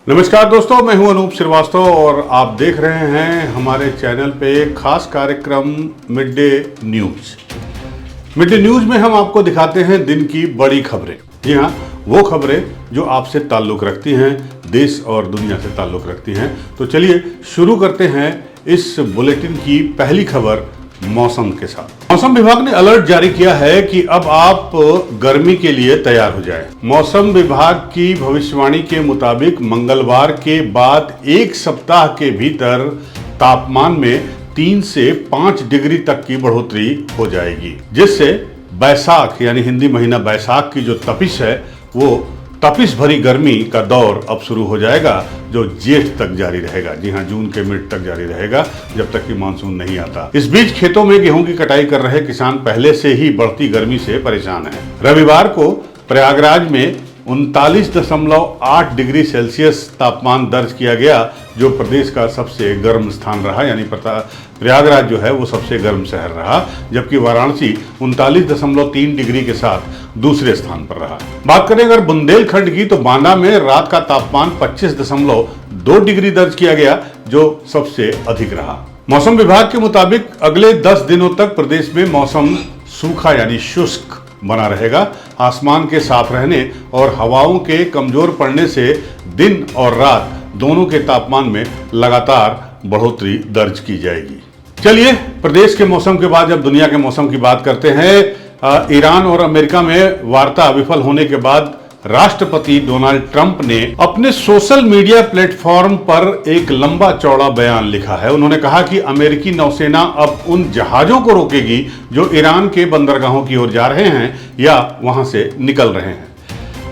नमस्कार दोस्तों, मैं हूं अनूप श्रीवास्तव और आप देख रहे हैं हमारे चैनल पे एक खास कार्यक्रम mid day news. Mid day news में हम आपको दिखाते हैं दिन की बड़ी खबरें। जी हाँ, वो खबरें जो आपसे ताल्लुक़ रखती हैं, देश और दुनिया से ताल्लुक़ रखती हैं। तो चलिए शुरू करते हैं इस बुलेटिन की पहली खबर मौसम के साथ। मौसम विभाग ने अलर्ट जारी किया है कि अब आप गर्मी के लिए तैयार हो जाएं। मौसम विभाग की भविष्यवाणी के मुताबिक मंगलवार के बाद एक सप्ताह के भीतर तापमान में 3 से 5 डिग्री तक की बढ़ोतरी हो जाएगी, जिससे बैसाख यानी हिंदी महीना बैसाख की जो तपिश है वो तपिश भरी गर्मी का दौर अब शुरू हो जाएगा, जो जेठ तक जारी रहेगा। जी हाँ, जून के मिड तक जारी रहेगा, जब तक कि मानसून नहीं आता। इस बीच खेतों में गेहूं की कटाई कर रहे किसान पहले से ही बढ़ती गर्मी से परेशान हैं। रविवार को प्रयागराज में 39.8 डिग्री सेल्सियस तापमान दर्ज किया गया, जो प्रदेश का सबसे गर्म स्थान रहा। यानी प्रयागराज जो है वो सबसे गर्म शहर रहा, जबकि वाराणसी 39.3 डिग्री के साथ दूसरे स्थान पर रहा। बात करें अगर बुंदेलखंड की, तो बांदा में रात का तापमान 25.2 डिग्री दर्ज किया गया, जो सबसे अधिक रहा। मौसम विभाग के मुताबिक अगले 10 दिनों तक प्रदेश में मौसम सूखा यानी शुष्क बना रहेगा। आसमान के साफ रहने और हवाओं के कमजोर पड़ने से दिन और रात दोनों के तापमान में लगातार बढ़ोतरी दर्ज की जाएगी। चलिए प्रदेश के मौसम के बाद जब दुनिया के मौसम की बात करते हैं। ईरान और अमेरिका में वार्ता विफल होने के बाद राष्ट्रपति डोनाल्ड ट्रंप ने अपने सोशल मीडिया प्लेटफॉर्म पर एक लंबा चौड़ा बयान लिखा है। उन्होंने कहा कि अमेरिकी नौसेना अब उन जहाजों को रोकेगी जो ईरान के बंदरगाहों की ओर जा रहे हैं या वहां से निकल रहे हैं।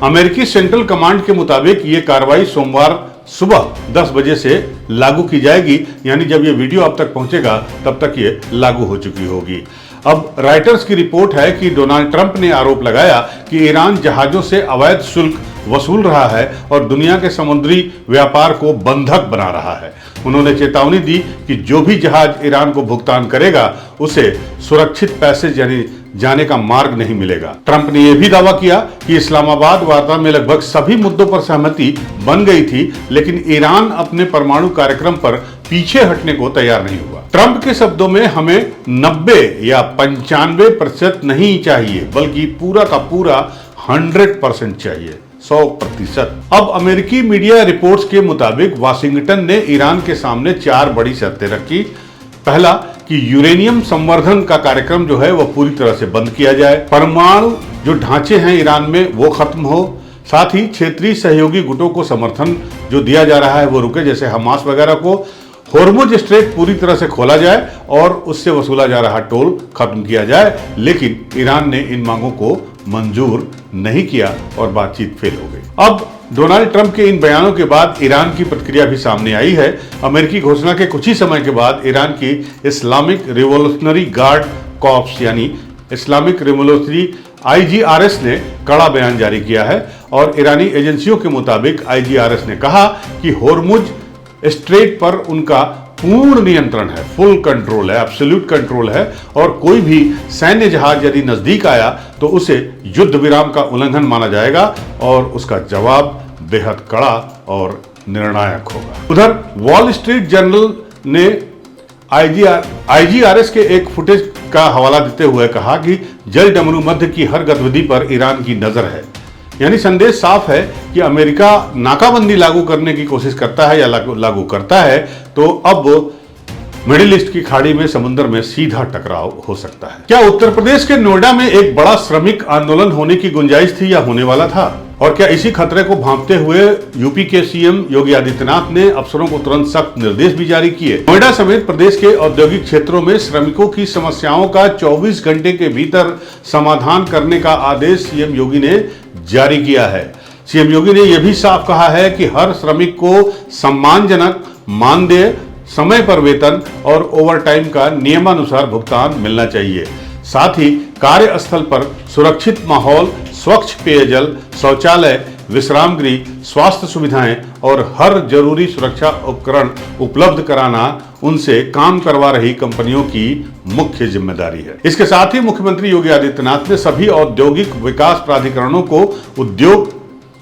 अमेरिकी सेंट्रल कमांड के मुताबिक ये कार्रवाई सोमवार सुबह 10 बजे से लागू की जाएगी। यानी जब ये वीडियो आप तक पहुंचेगा तब तक ये लागू हो चुकी होगी। अब राइटर्स की रिपोर्ट है कि डोनाल्ड ट्रंप ने आरोप लगाया कि ईरान जहाजों से अवैध शुल्क वसूल रहा है और दुनिया के समुद्री व्यापार को बंधक बना रहा है। उन्होंने चेतावनी दी कि जो भी जहाज ईरान को भुगतान करेगा उसे सुरक्षित पैसेज यानी जाने का मार्ग नहीं मिलेगा। ट्रंप ने यह भी दावा किया कि इस्लामाबाद वार्ता में लगभग सभी मुद्दों पर सहमति बन गई थी, लेकिन ईरान अपने परमाणु कार्यक्रम पर पीछे हटने को तैयार नहीं हुआ। ट्रंप के शब्दों में हमें 90 या 95% नहीं चाहिए, बल्कि पूरा का पूरा 100% चाहिए, 100%। अब अमेरिकी मीडिया रिपोर्ट्स के मुताबिक वाशिंगटन ने ईरान के सामने 4 बड़ी शर्तें रखी। पहला कि यूरेनियम संवर्धन का कार्यक्रम जो है वह पूरी तरह से बंद किया जाए, परमाणु जो ढांचे हैं ईरान में वो खत्म हो, साथ ही क्षेत्रीय सहयोगी गुटों को समर्थन जो दिया जा रहा है वो रुके, जैसे हमास वगैरह को। होर्मुज स्ट्रेट पूरी तरह से खोला जाए और उससे वसूला जा रहा टोल खत्म किया जाए। लेकिन ईरान ने इन मांगों को मंजूर नहीं किया और बातचीत फेल हो गई। अब डोनाल्ड ट्रंप के इन बयानों के बाद ईरान की प्रतिक्रिया भी सामने आई है। अमेरिकी घोषणा के कुछ ही समय के बाद ईरान की इस्लामिक रिवॉल्यूशनरी गार्ड कॉर्प्स यानी इस्लामिक रिवॉल्यूशनरी IGRS ने कड़ा बयान जारी किया है और ईरानी एजेंसियों के मुताबिक IGRS ने कहा कि होर्मुज स्ट्रेट पर उनका पूर्ण नियंत्रण है, फुल कंट्रोल है, एब्सोल्यूट कंट्रोल है और कोई भी सैन्य जहाज यदि नजदीक आया तो उसे युद्ध विराम का उल्लंघन माना जाएगा और उसका जवाब बेहद कड़ा और निर्णायक होगा। उधर वॉल स्ट्रीट जर्नल ने IGRS के एक फुटेज का हवाला देते हुए कहा कि जल डमरू मध्य की हर गतिविधि पर ईरान की नजर है। यानी संदेश साफ है कि अमेरिका नाकाबंदी लागू करने की कोशिश करता है या लागू करता है तो अब मिडिल ईस्ट की खाड़ी में समुद्र में सीधा टकराव हो सकता है। क्या उत्तर प्रदेश के नोएडा में एक बड़ा श्रमिक आंदोलन होने की गुंजाइश थी या होने वाला था? और क्या इसी खतरे को भांपते हुए यूपी के सीएम योगी आदित्यनाथ ने अफसरों को तुरंत सख्त निर्देश भी जारी किए? नोएडा समेत प्रदेश के औद्योगिक क्षेत्रों में श्रमिकों की समस्याओं का 24 घंटे के भीतर समाधान करने का आदेश सीएम योगी ने जारी किया है। सीएम योगी ने यह भी साफ कहा है कि हर श्रमिक को सम्मानजनक मानदेय, समय पर वेतन और ओवरटाइम का नियमानुसार भुगतान मिलना चाहिए। साथ ही कार्यस्थल पर सुरक्षित माहौल, स्वच्छ पेयजल, शौचालय, विश्राम गृह, स्वास्थ्य सुविधाएं और हर जरूरी सुरक्षा उपकरण उपलब्ध कराना उनसे काम करवा रही कंपनियों की मुख्य जिम्मेदारी है। इसके साथ ही मुख्यमंत्री योगी आदित्यनाथ ने सभी औद्योगिक विकास प्राधिकरणों को उद्योग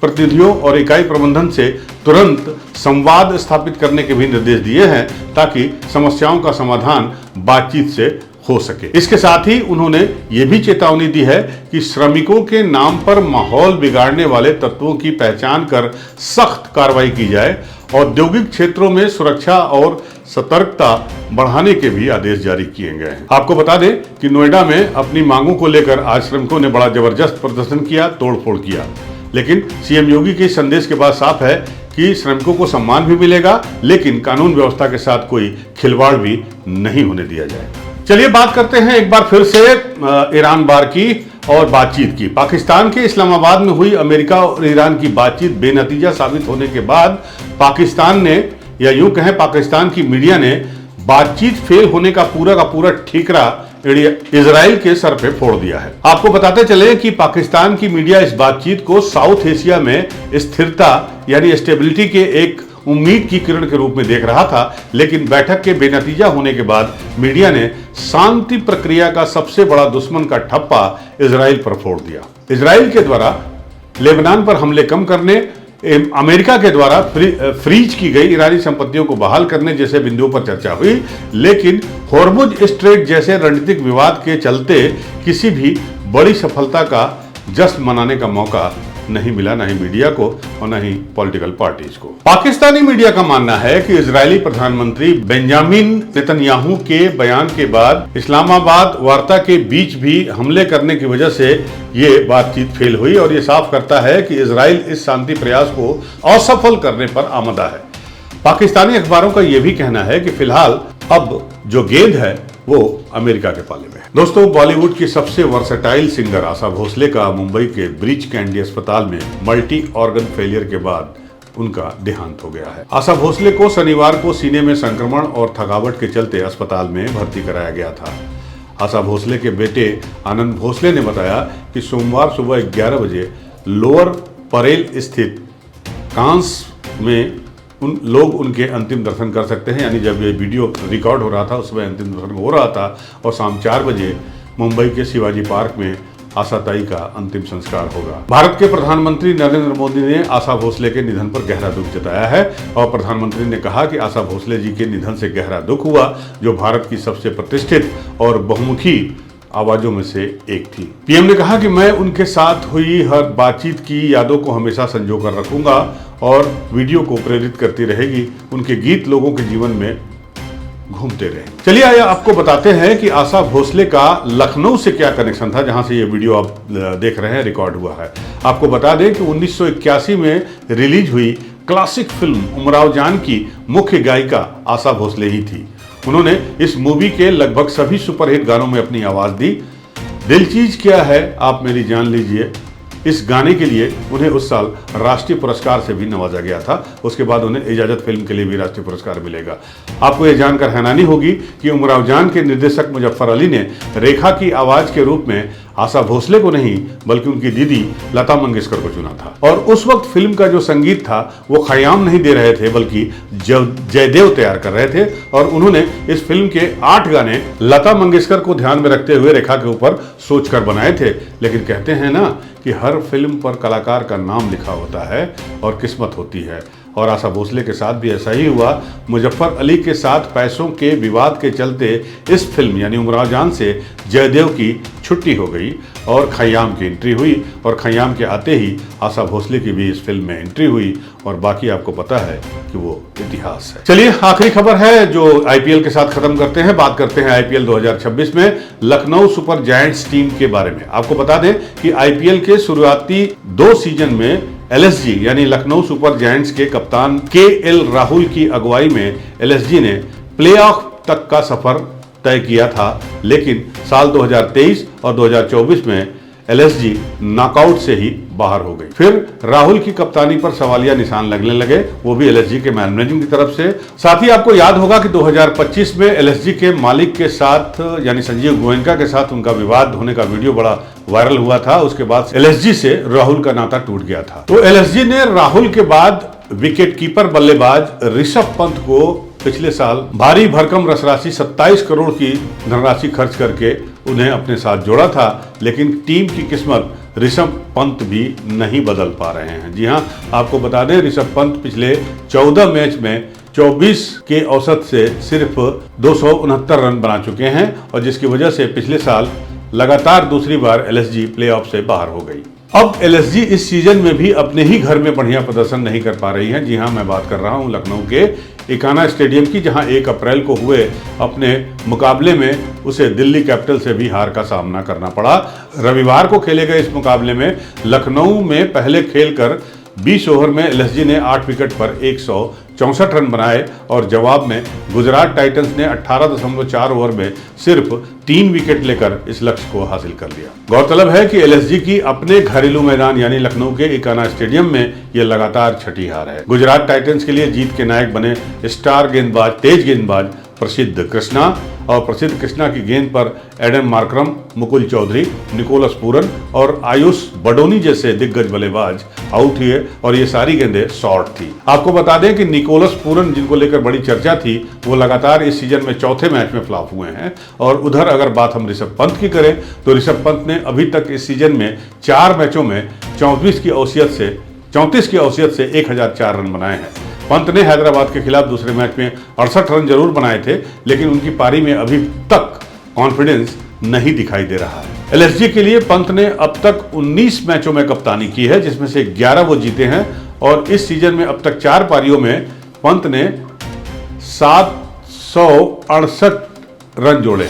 प्रतिनिधियों और इकाई प्रबंधन से तुरंत संवाद स्थापित करने के भी निर्देश दिए हैं ताकि समस्याओं का समाधान बातचीत से हो सके। इसके साथ ही उन्होंने ये भी चेतावनी दी है कि श्रमिकों के नाम पर माहौल बिगाड़ने वाले तत्वों की पहचान कर सख्त कार्रवाई की जाए। औद्योगिक क्षेत्रों में सुरक्षा और सतर्कता बढ़ाने के भी आदेश जारी किए गए हैं। आपको बता दें कि नोएडा में अपनी मांगों को लेकर आज श्रमिकों ने बड़ा जबरदस्त प्रदर्शन किया, तोड़फोड़ किया, लेकिन सीएम योगी के संदेश के बाद साफ है कि श्रमिकों को सम्मान भी मिलेगा, लेकिन कानून व्यवस्था के साथ कोई खिलवाड़ भी नहीं होने दिया जाएगा। चलिए बात करते हैं एक बार फिर से ईरान बार की और बातचीत की। पाकिस्तान के इस्लामाबाद में हुई अमेरिका और ईरान की बातचीत बेनतीजा साबित होने के बाद पाकिस्तान ने, या यूं कहें पाकिस्तान की मीडिया ने, बातचीत फेल होने का पूरा ठीकरा इजराइल के सर पे फोड़ दिया है। आपको बताते चले कि पाकिस्तान की मीडिया इस बातचीत को साउथ एशिया में स्थिरता यानी स्टेबिलिटी के एक उम्मीद की किरण के रूप में देख रहा था, लेकिन बैठक के बेनतीजा होने के बाद मीडिया ने शांति प्रक्रिया का सबसे बड़ा दुश्मन का ठप्पा इजराइल पर फोड़ दिया। इजराइल के द्वारा लेबनान पर हमले कम करने, अमेरिका के द्वारा फ्रीज की गई ईरानी संपत्तियों को बहाल करने जैसे बिंदुओं पर चर्चा हुई, लेकिन हॉर्मुज स्ट्रेट जैसे रणनीतिक विवाद के चलते किसी भी बड़ी सफलता का जश्न मनाने का मौका नहीं मिला, न ही मीडिया को और न ही पॉलिटिकल पार्टीज को। पाकिस्तानी मीडिया का मानना है कि इजरायली प्रधानमंत्री बेंजामिन नेतन्याहू के बयान के बाद इस्लामाबाद वार्ता के बीच भी हमले करने की वजह से ये बातचीत फेल हुई, और ये साफ करता है कि इजराइल इस शांति प्रयास को असफल करने पर आमदा है। पाकिस्तानी अखबारों का यह भी कहना है कि फिलहाल अब जो गेंद है वो अमेरिका के पाले में है। दोस्तों, बॉलीवुड की सबसे वर्सेटाइल सिंगर आशा भोसले का मुंबई के ब्रीच कैंडी अस्पताल में मल्टी ऑर्गन फेलियर के बाद उनका देहांत हो गया है। आशा भोसले को शनिवार को सीने में संक्रमण और थकावट के चलते अस्पताल में भर्ती कराया गया था। आशा भोसले के बेटे आनंद भोसले ने बताया कि सोमवार सुबह 11 बजे लोअर परेल स्थित कांस में लोग उनके अंतिम दर्शन कर सकते हैं, यानी जब ये वीडियो रिकॉर्ड हो रहा था उस समय अंतिम दर्शन हो रहा था, और शाम 4 बजे मुंबई के शिवाजी पार्क में आशा ताई का अंतिम संस्कार होगा। भारत के प्रधानमंत्री नरेंद्र मोदी ने आशा भोसले के निधन पर गहरा दुख जताया है, और प्रधानमंत्री ने कहा कि आशा भोसले जी के निधन से गहरा दुख हुआ, जो भारत की सबसे प्रतिष्ठित और बहुमुखी आवाजों में से एक थी। पीएम ने कहा कि मैं उनके साथ हुई हर बातचीत की यादों को हमेशा संजो कर रखूंगा और वीडियो को प्रेरित करती रहेगी। उनके गीत लोगों के जीवन में घूमते रहे। चलिए आइए आपको बताते हैं कि आशा भोसले का लखनऊ से क्या कनेक्शन था, जहां से ये वीडियो आप देख रहे हैं रिकॉर्ड हुआ है। आपको बता दें कि 1981 में रिलीज हुई क्लासिक फिल्म उमराव जान की मुख्य गायिका आशा भोसले ही थी। उन्होंने इस मूवी के लगभग सभी सुपरहिट गानों में अपनी आवाज दी। दिल चीज क्या है आप मेरी जान लीजिए, इस गाने के लिए उन्हें उस साल राष्ट्रीय पुरस्कार से भी नवाजा गया था। उसके बाद उन्हें इजाजत फिल्म के लिए भी राष्ट्रीय पुरस्कार मिलेगा। आपको यह जानकर हैरानी होगी कि उमराव जान के निर्देशक मुजफ्फर अली ने रेखा की आवाज के रूप में आशा भोसले को नहीं बल्कि उनकी दीदी लता मंगेशकर को चुना था। और उस वक्त फिल्म का जो संगीत था वो खयाम नहीं दे रहे थे बल्कि जयदेव तैयार कर रहे थे, और उन्होंने इस फिल्म के 8 गाने लता मंगेशकर को ध्यान में रखते हुए रेखा के ऊपर सोचकर बनाए थे। लेकिन कहते हैं ना कि हर फिल्म पर कलाकार का नाम लिखा होता है और किस्मत होती है, और आशा भोसले के साथ भी ऐसा ही हुआ। मुजफ्फर अली के साथ पैसों के विवाद के चलते इस फिल्म यानी उमराव जान से जयदेव की छुट्टी हो गई और खयाम की एंट्री हुई, और खयाम के आते ही आशा भोसले की भी इस फिल्म में एंट्री हुई, और बाकी आपको पता है कि वो इतिहास है। चलिए आखिरी खबर है जो आईपीएल के साथ खत्म करते हैं। बात करते हैं आईपीएल 2026 में लखनऊ सुपर जायंट्स टीम के बारे में। आपको बता दें कि आईपीएल के शुरुआती 2 सीजन में एलएसजी यानी लखनऊ सुपर जायंट्स के कप्तान केएल राहुल की अगुवाई में एलएसजी ने प्लेऑफ तक का सफर तय किया था, लेकिन साल 2023 और 2024 में एलएसजी नॉकआउट से ही बाहर हो गई। फिर राहुल की कप्तानी पर सवालिया निशान लगने लगे, वो भी एलएसजी के मैनेजमेंट की तरफ से। साथ ही आपको याद होगा कि 2025 में एलएसजी के मालिक के साथ यानी संजीव गोयनका के साथ उनका विवाद होने का वीडियो बड़ा वायरल हुआ था। उसके बाद एलएसजी से राहुल का नाता टूट गया था। तो एलएसजी ने राहुल के बाद विकेटकीपर बल्लेबाज ऋषभ पंत को पिछले साल भारी भरकम रसराशि 27 करोड़ की धनराशि खर्च करके उन्हें अपने साथ जोड़ा था, लेकिन टीम की किस्मत ऋषभ पंत भी नहीं बदल पा रहे हैं। जी हां, आपको बता दें ऋषभ पंत पिछले 14 मैच में 24 के औसत से सिर्फ 269 रन बना चुके हैं और जिसकी वजह से पिछले साल लगातार दूसरी बार एलएसजी प्लेऑफ से बाहर हो गई। अब एलएसजी इस सीजन में भी अपने ही घर में बढ़िया प्रदर्शन नहीं कर पा रही है। जी हां, मैं बात कर रहा हूं लखनऊ के इकाना स्टेडियम की, जहां 1 अप्रैल को हुए अपने मुकाबले में उसे दिल्ली कैपिटल से भी हार का सामना करना पड़ा। रविवार को खेले गए इस मुकाबले में लखनऊ में पहले खेलकर 20 ओवर में एलएसजी ने 8 विकेट पर 164 रन बनाए और जवाब में गुजरात टाइटंस ने 18.4 ओवर में सिर्फ 3 विकेट लेकर इस लक्ष्य को हासिल कर लिया। गौरतलब है कि एलएसजी की अपने घरेलू मैदान यानी लखनऊ के इकाना स्टेडियम में यह लगातार छठी हार है। गुजरात टाइटंस के लिए जीत के नायक बने स्टार गेंदबाज, तेज गेंदबाज प्रसिद्ध कृष्णा, और प्रसिद्ध कृष्णा की गेंद पर Aiden Markram, Mukul Chaudhary, Nicholas Pooran और आयुष बडोनी जैसे दिग्गज बल्लेबाज आउट हुए और ये सारी गेंदें शॉर्ट थी। आपको बता दें कि निकोलस पूरन, जिनको लेकर बड़ी चर्चा थी, वो लगातार इस सीजन में चौथे मैच में फ्लॉप हुए हैं। और उधर अगर बात हम ऋषभ पंत की करें तो ऋषभ पंत ने अभी तक इस सीजन में 4 मैचों में 34 की औसियत से 1004 रन बनाए हैं। पंत ने हैदराबाद के खिलाफ दूसरे मैच में 68 रन जरूर बनाए थे, लेकिन उनकी पारी में अभी तक कॉन्फिडेंस नहीं दिखाई दे रहा है। एलएसजी के लिए पंत ने अब तक 19 मैचों में कप्तानी की है, जिसमें से 11 वो जीते हैं और इस सीजन में अब तक 4 पारियों में पंत ने 768 रन जोड़े।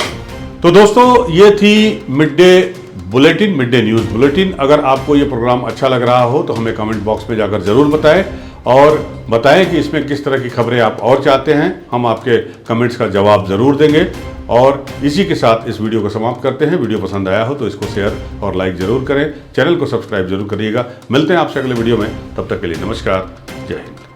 तो दोस्तों, ये थी मिड डे न्यूज बुलेटिन। अगर आपको ये प्रोग्राम अच्छा लग रहा हो तो हमें कमेंट बॉक्स में जाकर जरूर बताएं और बताएं कि इसमें किस तरह की खबरें आप और चाहते हैं। हम आपके कमेंट्स का जवाब जरूर देंगे। और इसी के साथ इस वीडियो को समाप्त करते हैं। वीडियो पसंद आया हो तो इसको शेयर और लाइक जरूर करें, चैनल को सब्सक्राइब जरूर करिएगा। मिलते हैं आपसे अगले वीडियो में, तब तक के लिए नमस्कार, जय हिंद।